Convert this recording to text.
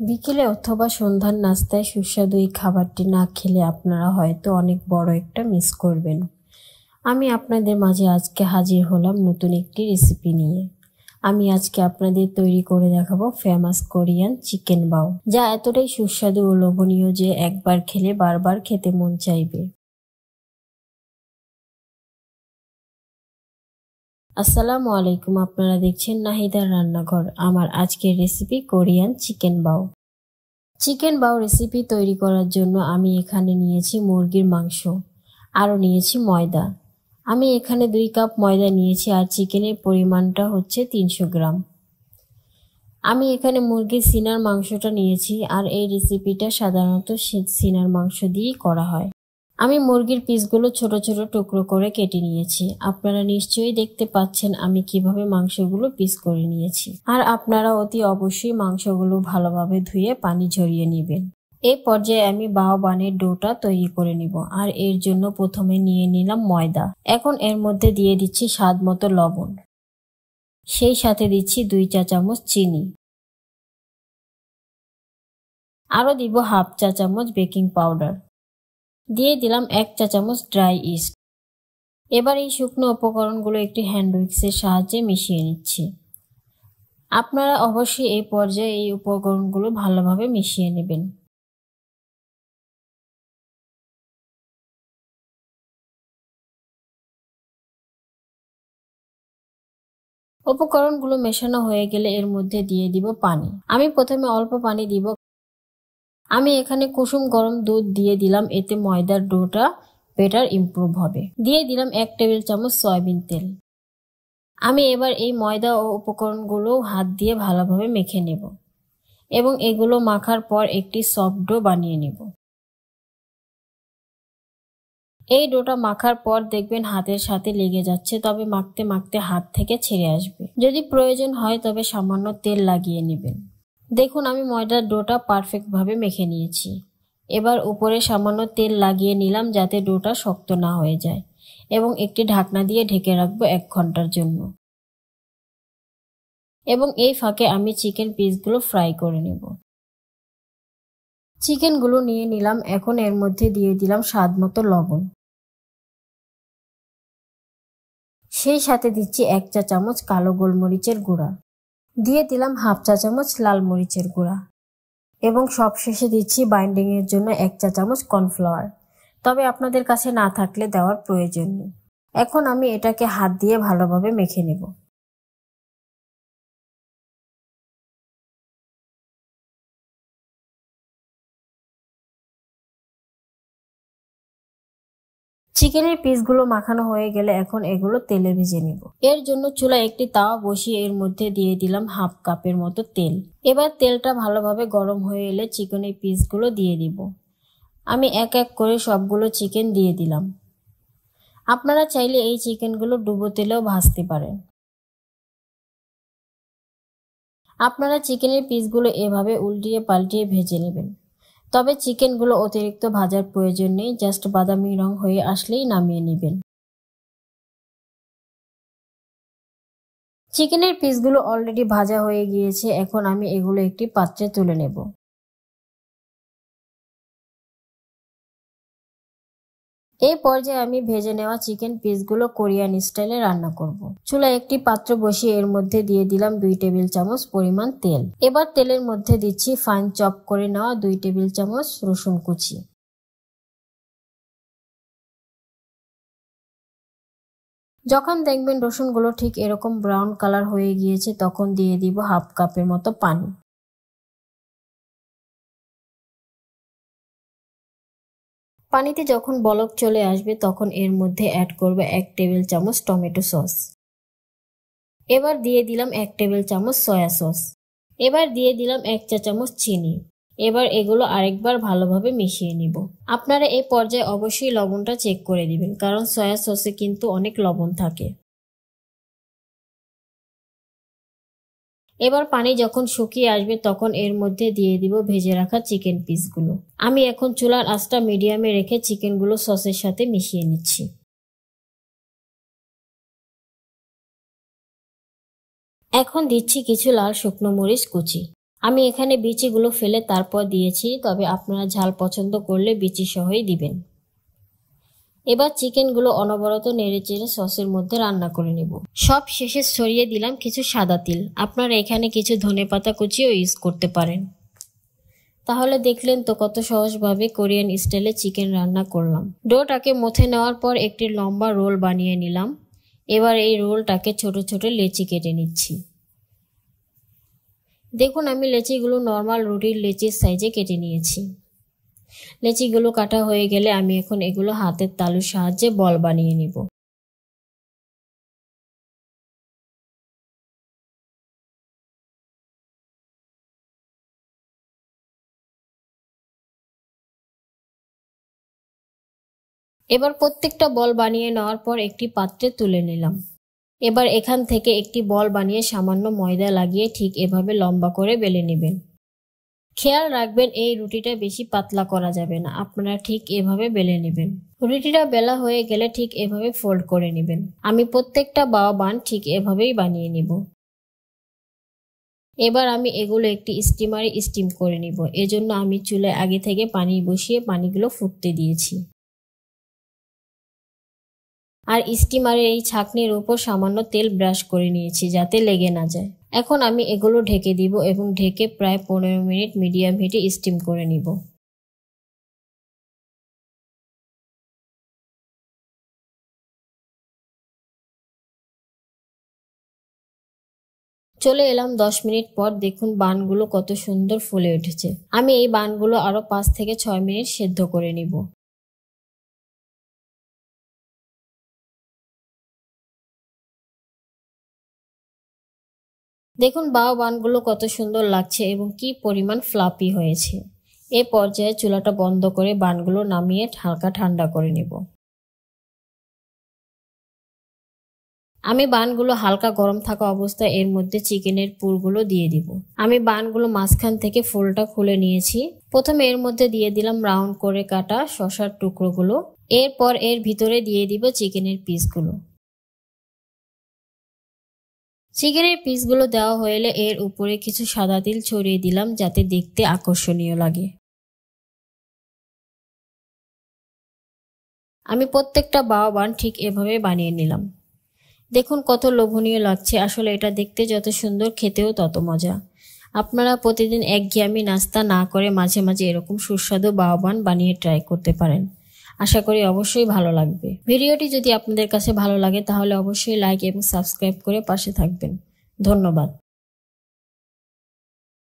বিকেলে অথবা সন্ধ্যার নাস্তায় সুস্বাদু এই খাবারটি না খেলে আপনারা হয়তো অনেক বড় একটা মিস করবেন। আমি আপনাদের মাঝে আজকে হাজির হলাম নতুন একটি রেসিপি নিয়ে। আমি আজকে আপনাদের তৈরি করে দেখাবো ফেমাস কোরিয়ান চিকেন বাও, যা এতটাই সুস্বাদু ও লোভনীয় যে একবার খেলে বারবার খেতে মন চাইবে। আসসালামু আলাইকুম, আপনারা দেখছেন নাহিদার রান্নাঘর। আমার আজকের রেসিপি কোরিয়ান চিকেন বাও। চিকেন বাও রেসিপি তৈরি করার জন্য আমি এখানে নিয়েছি মুরগির মাংস, আরও নিয়েছি ময়দা। আমি এখানে 2 কাপ ময়দা নিয়েছি আর চিকেনের পরিমাণটা হচ্ছে 300 গ্রাম। আমি এখানে মুরগির সিনার মাংসটা নিয়েছি আর এই রেসিপিটা সাধারণত সিনার মাংস দিয়েই করা হয়। আমি মুরগির পিসগুলো ছোট ছোট টুকরো করে কেটে নিয়েছি। আপনারা নিশ্চয়ই দেখতে পাচ্ছেন আমি কিভাবে মাংসগুলো পিস করে নিয়েছি। আর আপনারা অতি অবশ্যই মাংসগুলো ভালোভাবে ধুয়ে পানি ঝরিয়ে নেবেন। এই পর্যায়ে আমি বাও বানের ডোটা তৈরি করে নিব। আর এর জন্য প্রথমে নিয়ে নিলাম ময়দা। এখন এর মধ্যে দিয়ে দিচ্ছি স্বাদ মতো লবণ, সেই সাথে দিচ্ছি 2 চা চামচ চিনি, আরও দিব হাফ চা চামচ বেকিং পাউডার, দিয়ে দিলাম 1 চা চামচ ড্রাই ইস্ট। এবার এই শুকনো উপকরণগুলো একটি হ্যান্ড উইক্সের সাহায্যে মিশিয়ে নিচ্ছি। আপনারা অবশ্যই এই পর্যায়ে এই উপকরণগুলো ভালোভাবে মিশিয়ে নেবেন। উপকরণগুলো মেশানো হয়ে গেলে এর মধ্যে দিয়ে দিব পানি। আমি প্রথমে অল্প পানি দিব। আমি এখানে কুসুম গরম দুধ দিয়ে দিলাম, এতে ময়দার ডোটা বেটার ইমপ্রুভ হবে। দিয়ে দিলাম 1 টেবিল চামচ সয়াবিন তেল। আমি এবার এই ময়দা ও উপকরণগুলো হাত দিয়ে ভালোভাবে মেখে নেব এবং এগুলো মাখার পর একটি সফট ডো বানিয়ে নেব। এই ডোটা মাখার পর দেখবেন হাতের সাথে লেগে যাচ্ছে, তবে মাখতে মাখতে হাত থেকে ছেড়ে আসবে। যদি প্রয়োজন হয় তবে সামান্য তেল লাগিয়ে নেবেন। দেখুন আমি ময়দার ডোটা পারফেক্টভাবে মেখে নিয়েছি। এবার উপরে সামান্য তেল লাগিয়ে নিলাম যাতে ডোটা শক্ত না হয়ে যায় এবং একটি ঢাকনা দিয়ে ঢেকে রাখবো 1 ঘন্টার জন্য। এবং এই ফাঁকে আমি চিকেন পিসগুলো ফ্রাই করে নেব। চিকেনগুলো নিয়ে নিলাম। এখন এর মধ্যে দিয়ে দিলাম স্বাদ মতো লবণ, সেই সাথে দিচ্ছি 1 চা চামচ কালো গোলমরিচের গুঁড়া, দিয়ে দিলাম হাফ চা চামচ লাল মরিচের গুঁড়া এবং সবশেষে দিচ্ছি বাইন্ডিং এর জন্য 1 চা চামচ কর্নফ্লাওয়ার, তবে আপনাদের কাছে না থাকলে দেওয়ার প্রয়োজন নেই। এখন আমি এটাকে হাত দিয়ে ভালোভাবে মেখে নেব। চিকেনের পিসগুলো মাখানো হয়ে গেলে এখন এগুলো তেলে ভেজে নিব। এর জন্য চুলায় একটি তাওয়া বসিয়ে এর মধ্যে দিয়ে দিলাম হাফ কাপের মতো তেল। এবার তেলটা ভালোভাবে গরম হয়ে এলে চিকেনের পিসগুলো দিয়ে দিব। আমি এক এক করে সবগুলো চিকেন দিয়ে দিলাম। আপনারা চাইলে এই চিকেনগুলো ডুবো তেলেও ভাজতে পারেন। আপনারা চিকেনের পিসগুলো এভাবে উল্টিয়ে পাল্টিয়ে ভেজে নেবেন, তবে চিকেনগুলো অতিরিক্ত ভাজার প্রয়োজন নেই, জাস্ট বাদামি রং হয়ে আসলেই নামিয়ে নেবেন। চিকেনের পিসগুলো অলরেডি ভাজা হয়ে গিয়েছে। এখন আমি এগুলো একটি পাত্রে তুলে নেব। এই পর্যায়ে আমি ভেজে নেওয়া চিকেন পিসগুলো কোরিয়ান স্টাইলে রান্না করব। চুলায় একটি পাত্র বসিয়ে এর মধ্যে দিয়ে দিলাম 2 টেবিল চামচ পরিমাণ তেল। এবার তেলের মধ্যে দিচ্ছি ফাইন চপ করে নেওয়া 2 টেবিল চামচ রসুন কুচি। যখন দেখবেন রসুনগুলো ঠিক এরকম ব্রাউন কালার হয়ে গিয়েছে তখন দিয়ে দিব হাফ কাপের মতো পানি। পানিতে যখন বলক চলে আসবে তখন এর মধ্যে অ্যাড করব 1 টেবিল চামচ টমেটো সস। এবার দিয়ে দিলাম 1 টেবিল চামচ সয়া সস। এবার দিয়ে দিলাম 1 চা চামচ চিনি। এবার এগুলো আরেকবার ভালোভাবে মিশিয়ে নিব। আপনারা এই পর্যায়ে অবশ্যই লবণটা চেক করে দিবেন, কারণ সয়া সসে কিন্তু অনেক লবণ থাকে। এবার পানি যখন শুকিয়ে আসবে তখন এর মধ্যে দিয়ে দিব ভেজে রাখা চিকেন পিসগুলো। আমি এখন চুলার আঁচটা মিডিয়ামে রেখে চিকেনগুলো সসের সাথে মিশিয়ে নিচ্ছি। এখন দিচ্ছি কিছু লাল শুকনো মরিচ কুচি। আমি এখানে বিচিগুলো ফেলে তারপর দিয়েছি, তবে আপনারা ঝাল পছন্দ করলে বিচি সহই দিবেন। এবার চিকেনগুলো অনবরত নেড়েচেড়ে সসের মধ্যে রান্না করে নেব। সব শেষে ছড়িয়ে দিলাম কিছু সাদা তিল। আপনারা এখানে কিছু ধনেপাতা কুচিও ইউজ করতে পারেন। তাহলে দেখলেন তো কত সহজভাবে কোরিয়ান স্টাইলে চিকেন রান্না করলাম। ডোটাকে মথে নেওয়ার পর একটি লম্বা রোল বানিয়ে নিলাম। এবার এই রোলটাকে ছোট ছোট লেচি কেটে নিচ্ছি। দেখুন আমি লেচিগুলো নর্মাল রুটির লেচির সাইজে কেটে নিয়েছি। লেচিগুলো কাটা হয়ে গেলে আমি এখন এগুলো হাতের তালুর সাহায্যে বল বানিয়ে নিব। এবার প্রত্যেকটা বল বানিয়ে নেওয়ার পর একটি পাত্রে তুলে নিলাম। এবার এখান থেকে একটি বল বানিয়ে সামান্য ময়দা লাগিয়ে ঠিক এভাবে লম্বা করে বেলে নেবেন। খেয়াল রাখবেন এই রুটিটা বেশি পাতলা করা যাবে না, আপনারা ঠিক এভাবে বেলে নেবেন। রুটিটা বেলা হয়ে গেলে ঠিক এভাবে ফোল্ড করে নেবেন। আমি প্রত্যেকটা বাও বান ঠিক এভাবেই বানিয়ে নিব। এবার আমি এগুলো একটি স্টিমারে স্টিম করে নিব। এজন্য আমি চুলায় আগে থেকে পানি বসিয়ে পানিগুলো ফুটতে দিয়েছি। আর স্টিমারের এই ছাঁকনির উপর সামান্য তেল ব্রাশ করে নিয়েছি যাতে লেগে না যায়। এখন আমি এগুলো ঢেকে দিব এবং ঢেকে প্রায় 15 মিনিট মিডিয়াম হিটে স্টিম করে নিব। চলে এলাম 10 মিনিট পর। দেখুন বানগুলো কত সুন্দর ফুলে উঠেছে। আমি এই বানগুলো আরো 5 থেকে 6 মিনিট সেদ্ধ করে নিব। দেখুন বাও বানগুলো কত সুন্দর লাগছে এবং কি পরিমাণ ফ্লাপি হয়েছে। এ পর্যায়ে চুলাটা বন্ধ করে বানগুলো নামিয়ে হালকা ঠান্ডা করে নেব। আমি বানগুলো হালকা গরম থাকা অবস্থায় এর মধ্যে চিকেনের পুরগুলো দিয়ে দিব। আমি বানগুলো মাঝখান থেকে ফুলটা খুলে নিয়েছি। প্রথমে এর মধ্যে দিয়ে দিলাম রাউন্ড করে কাটা শসার টুকরোগুলো। এরপর এর ভিতরে দিয়ে দিব চিকেনের পিসগুলো। চিকেনের পিসগুলো দেওয়া হলে এর উপরে কিছু সাদা তিল ছড়িয়ে দিলাম যাতে দেখতে আকর্ষণীয় লাগে। আমি প্রত্যেকটা বাও বান ঠিক এভাবে বানিয়ে নিলাম। দেখুন কত লোভনীয় লাগছে। আসলে এটা দেখতে যত সুন্দর খেতেও তত মজা। আপনারা প্রতিদিন একঘেয়েমি নাস্তা না করে মাঝে মাঝে এরকম সুস্বাদু বাও বান বানিয়ে ট্রাই করতে পারেন। আশা করি অবশ্যই ভালো লাগবে। ভিডিওটি যদি আপনাদের কাছে ভালো লাগে তাহলে অবশ্যই লাইক এবং সাবস্ক্রাইব করে পাশে থাকবেন। ধন্যবাদ।